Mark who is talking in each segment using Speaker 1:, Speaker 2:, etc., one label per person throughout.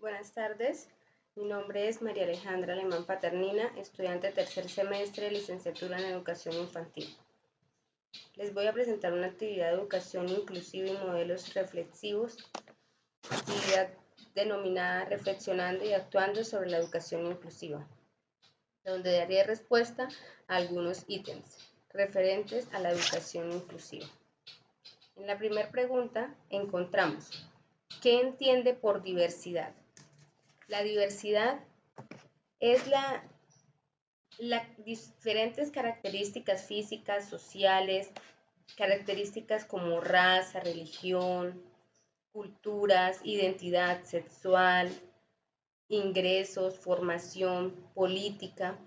Speaker 1: Buenas tardes, mi nombre es María Alejandra Alemán Paternina, estudiante de tercer semestre de licenciatura en Educación Infantil. Les voy a presentar una actividad de educación inclusiva y modelos reflexivos, actividad denominada Reflexionando y actuando sobre la educación inclusiva, donde daré respuesta a algunos ítems referentes a la educación inclusiva. En la primera pregunta encontramos, ¿qué entiende por diversidad? La diversidad es las diferentes características físicas, sociales, características como raza, religión, culturas, identidad sexual, ingresos, formación, política,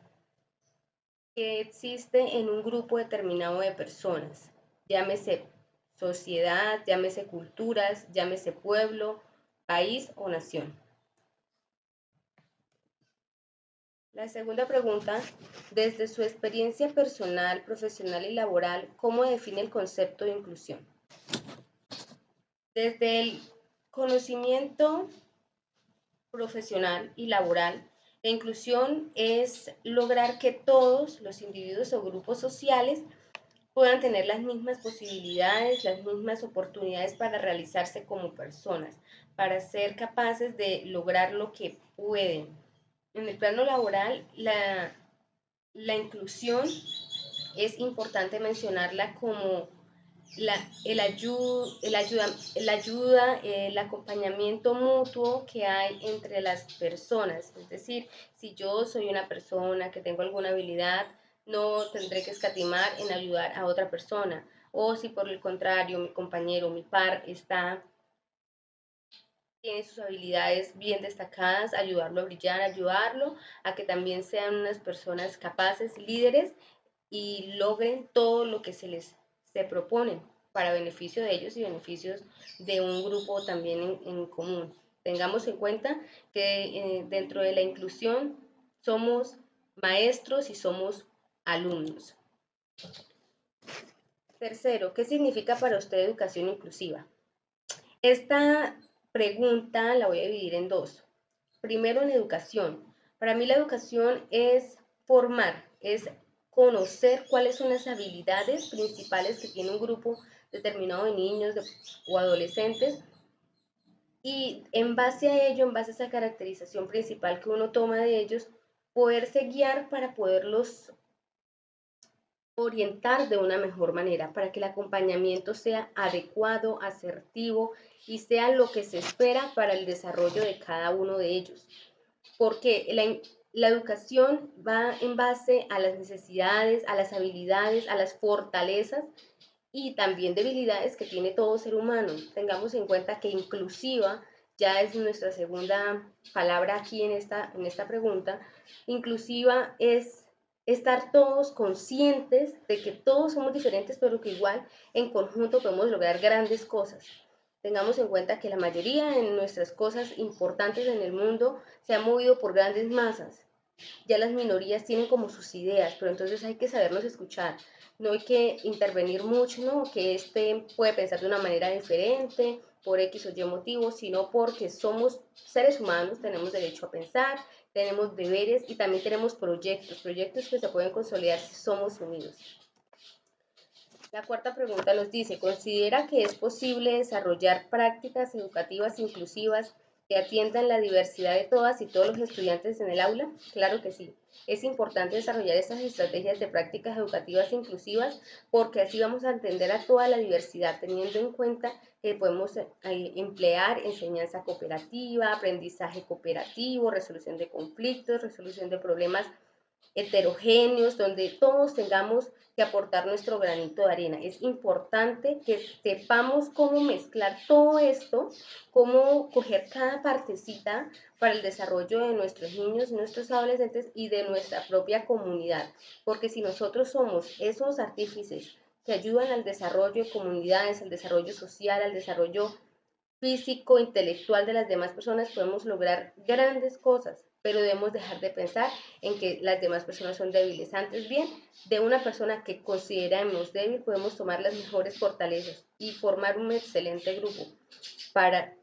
Speaker 1: que existe en un grupo determinado de personas, llámese sociedad, llámese culturas, llámese pueblo, país o nación. La segunda pregunta, desde su experiencia personal, profesional y laboral, ¿cómo define el concepto de inclusión? Desde el conocimiento profesional y laboral, la inclusión es lograr que todos los individuos o grupos sociales puedan tener las mismas posibilidades, las mismas oportunidades para realizarse como personas, para ser capaces de lograr lo que pueden. En el plano laboral, la inclusión es importante mencionarla como el ayuda, el acompañamiento mutuo que hay entre las personas. Es decir, si yo soy una persona que tengo alguna habilidad, no tendré que escatimar en ayudar a otra persona. O si por el contrario mi compañero, mi par tiene sus habilidades bien destacadas, ayudarlo a brillar, ayudarlo a que también sean unas personas capaces, líderes y logren todo lo que se proponen para beneficio de ellos y beneficios de un grupo también en común. Tengamos en cuenta que dentro de la inclusión somos maestros y somos alumnos. Tercero, ¿qué significa para usted educación inclusiva? Esta pregunta la voy a dividir en dos. Primero, en educación. Para mí la educación es formar, es conocer cuáles son las habilidades principales que tiene un grupo determinado de niños o adolescentes y en base a ello, en base a esa caracterización principal que uno toma de ellos, poderse guiar para poderlos orientar de una mejor manera, para que el acompañamiento sea adecuado, asertivo y sea lo que se espera para el desarrollo de cada uno de ellos. Porque la educación va en base a las necesidades, a las habilidades, a las fortalezas y también debilidades que tiene todo ser humano. Tengamos en cuenta que inclusiva ya es nuestra segunda palabra aquí en esta pregunta. Inclusiva es estar todos conscientes de que todos somos diferentes, pero que igual en conjunto podemos lograr grandes cosas. Tengamos en cuenta que la mayoría de nuestras cosas importantes en el mundo se han movido por grandes masas. Ya las minorías tienen como sus ideas, pero entonces hay que sabernos escuchar. No hay que intervenir mucho, ¿no? Que este puede pensar de una manera diferente, por X o Y motivo, sino porque somos seres humanos, tenemos derecho a pensar, tenemos deberes y también tenemos proyectos que se pueden consolidar si somos unidos. La cuarta pregunta nos dice, ¿considera que es posible desarrollar prácticas educativas inclusivas que atiendan la diversidad de todas y todos los estudiantes en el aula? Claro que sí. Es importante desarrollar estas estrategias de prácticas educativas inclusivas porque así vamos a entender a toda la diversidad, teniendo en cuenta que podemos emplear enseñanza cooperativa, aprendizaje cooperativo, resolución de conflictos, resolución de problemas heterogéneos, donde todos tengamos que aportar nuestro granito de arena. Es importante que sepamos cómo mezclar todo esto, cómo coger cada partecita para el desarrollo de nuestros niños, nuestros adolescentes y de nuestra propia comunidad. Porque si nosotros somos esos artífices que ayudan al desarrollo de comunidades, al desarrollo social, al desarrollo físico, intelectual de las demás personas, podemos lograr grandes cosas, pero debemos dejar de pensar en que las demás personas son débiles. Antes bien, de una persona que consideramos débil, podemos tomar las mejores fortalezas y formar un excelente grupo para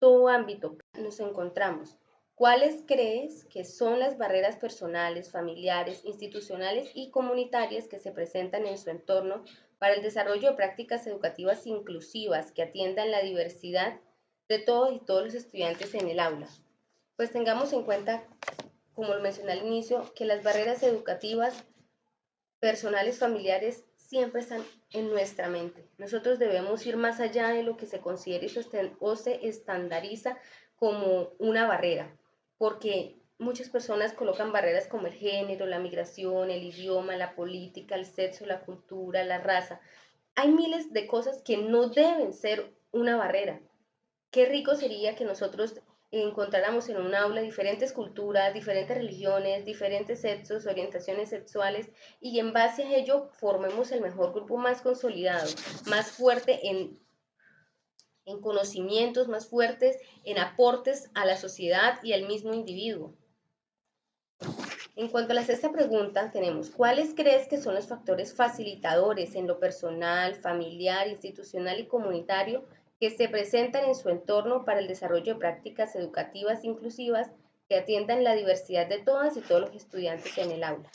Speaker 1: todo ámbito nos encontramos. ¿Cuáles crees que son las barreras personales, familiares, institucionales y comunitarias que se presentan en su entorno para el desarrollo de prácticas educativas inclusivas que atiendan la diversidad de todos y todos los estudiantes en el aula? Pues tengamos en cuenta, como lo mencioné al inicio, que las barreras educativas personales, familiares, siempre están en nuestra mente. Nosotros debemos ir más allá de lo que se considere o se estandariza como una barrera, porque muchas personas colocan barreras como el género, la migración, el idioma, la política, el sexo, la cultura, la raza. Hay miles de cosas que no deben ser una barrera. Qué rico sería que nosotros encontráramos en un aula diferentes culturas, diferentes religiones, diferentes sexos, orientaciones sexuales y en base a ello formemos el mejor grupo más consolidado, más fuerte en conocimientos, más fuertes en aportes a la sociedad y al mismo individuo. En cuanto a la sexta pregunta, tenemos, ¿cuáles crees que son los factores facilitadores en lo personal, familiar, institucional y comunitario que se presentan en su entorno para el desarrollo de prácticas educativas inclusivas que atiendan la diversidad de todas y todos los estudiantes en el aula?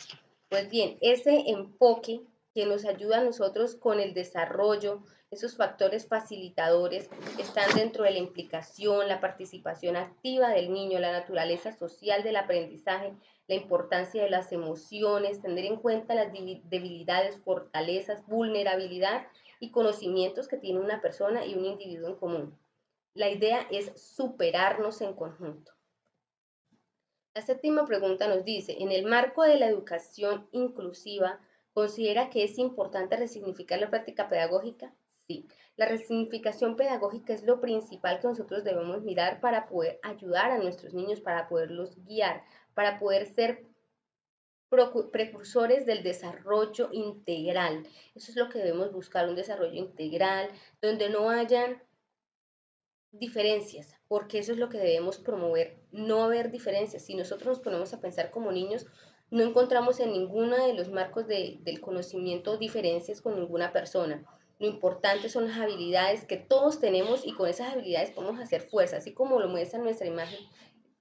Speaker 1: Pues bien, ese enfoque que nos ayuda a nosotros con el desarrollo, esos factores facilitadores están dentro de la implicación, la participación activa del niño, la naturaleza social del aprendizaje, la importancia de las emociones, tener en cuenta las debilidades, fortalezas, vulnerabilidad y conocimientos que tiene una persona y un individuo en común. La idea es superarnos en conjunto. La séptima pregunta nos dice, en el marco de la educación inclusiva, ¿considera que es importante resignificar la práctica pedagógica? Sí, la resignificación pedagógica es lo principal que nosotros debemos mirar para poder ayudar a nuestros niños, para poderlos guiar, para poder ser precursores del desarrollo integral. Eso es lo que debemos buscar, un desarrollo integral, donde no hayan diferencias, porque eso es lo que debemos promover, no haber diferencias. Si nosotros nos ponemos a pensar como niños, no encontramos en ninguno de los marcos del conocimiento diferencias con ninguna persona. Lo importante son las habilidades que todos tenemos y con esas habilidades podemos hacer fuerza, así como lo muestra nuestra imagen.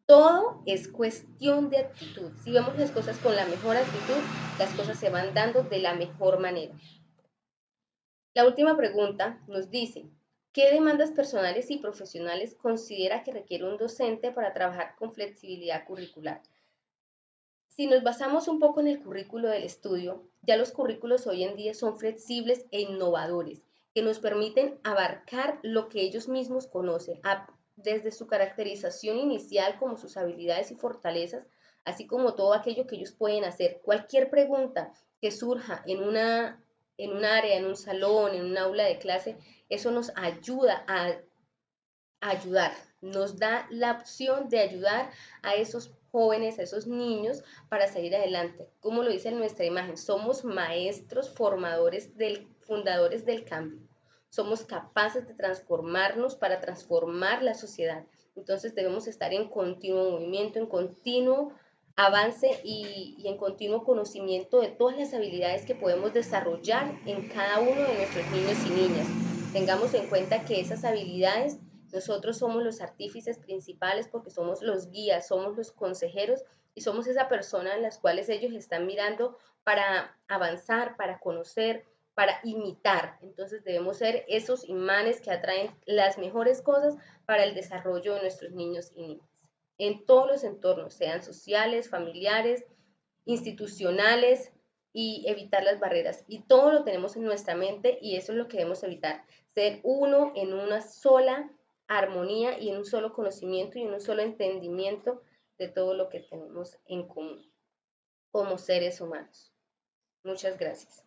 Speaker 1: Todo es cuestión de actitud. Si vemos las cosas con la mejor actitud, las cosas se van dando de la mejor manera. La última pregunta nos dice, ¿qué demandas personales y profesionales considera que requiere un docente para trabajar con flexibilidad curricular? Si nos basamos un poco en el currículo del estudio, ya los currículos hoy en día son flexibles e innovadores, que nos permiten abarcar lo que ellos mismos conocen, desde su caracterización inicial como sus habilidades y fortalezas, así como todo aquello que ellos pueden hacer. Cualquier pregunta que surja en un área, en un salón, en un aula de clase, eso nos ayuda a ayudar, nos da la opción de ayudar a esos jóvenes, a esos niños para salir adelante. Como lo dice en nuestra imagen, somos maestros formadores fundadores del cambio. Somos capaces de transformarnos para transformar la sociedad. Entonces debemos estar en continuo movimiento, en continuo avance y en continuo conocimiento de todas las habilidades que podemos desarrollar en cada uno de nuestros niños y niñas. Tengamos en cuenta que esas habilidades nosotros somos los artífices principales porque somos los guías, somos los consejeros y somos esa persona en las cuales ellos están mirando para avanzar, para conocer, para imitar. Entonces debemos ser esos imanes que atraen las mejores cosas para el desarrollo de nuestros niños y niñas. En todos los entornos, sean sociales, familiares, institucionales, y evitar las barreras. Y todo lo tenemos en nuestra mente y eso es lo que debemos evitar. Ser uno en una sola armonía y en un solo conocimiento y en un solo entendimiento de todo lo que tenemos en común como seres humanos. Muchas gracias.